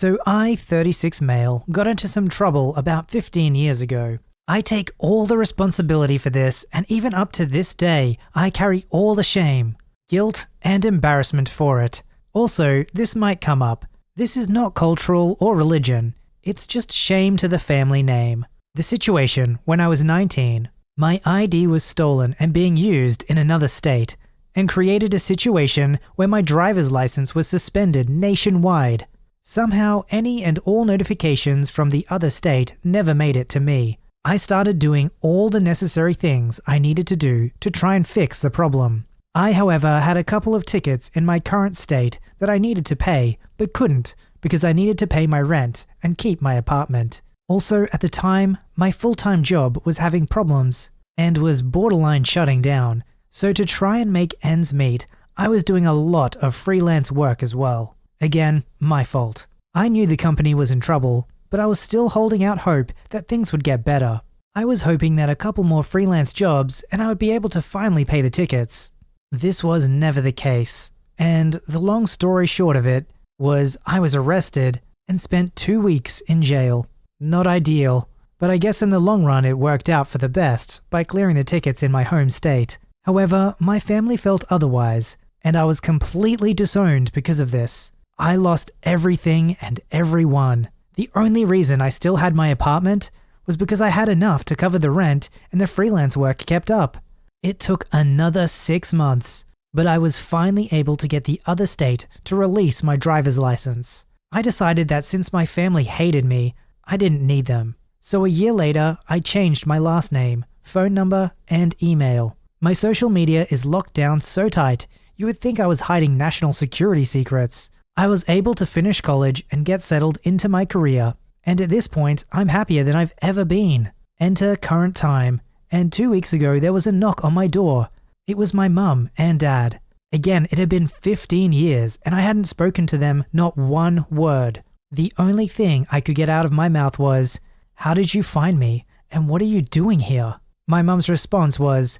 So I, 36 male, got into some trouble about 15 years ago. I take all the responsibility for this, and even up to this day, I carry all the shame, guilt, and embarrassment for it. Also, this might come up. This is not cultural or religion. It's just shame to the family name. The situation, when I was 19, my ID was stolen and being used in another state, and created a situation where my driver's license was suspended nationwide. Somehow, any and all notifications from the other state never made it to me. I started doing all the necessary things I needed to do to try and fix the problem. I, however, had a couple of tickets in my current state that I needed to pay, but couldn't because I needed to pay my rent and keep my apartment. Also, at the time, my full-time job was having problems and was borderline shutting down, so to try and make ends meet, I was doing a lot of freelance work as well. Again, my fault. I knew the company was in trouble, but I was still holding out hope that things would get better. I was hoping that a couple more freelance jobs and I would be able to finally pay the tickets. This was never the case, and the long story short of it was I was arrested and spent 2 weeks in jail. Not ideal, but I guess in the long run it worked out for the best by clearing the tickets in my home state. However, my family felt otherwise, and I was completely disowned because of this. I lost everything and everyone. The only reason I still had my apartment was because I had enough to cover the rent and the freelance work kept up. It took another 6 months, but I was finally able to get the other state to release my driver's license. I decided that since my family hated me, I didn't need them. So a year later, I changed my last name, phone number, and email. My social media is locked down so tight, you would think I was hiding national security secrets. I was able to finish college and get settled into my career, and at this point, I'm happier than I've ever been. Enter current time, and 2 weeks ago there was a knock on my door. It was my mum and dad. Again, it had been 15 years, and I hadn't spoken to them not one word. The only thing I could get out of my mouth was, "How did you find me, and what are you doing here?" My mum's response was,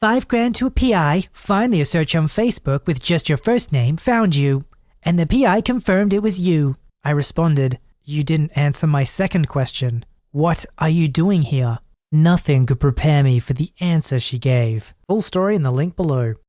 $5,000 to a PI, finally a search on Facebook with just your first name found you. And the PI confirmed it was you. I responded, "You didn't answer my second question. What are you doing here?" Nothing could prepare me for the answer she gave. Full story in the link below.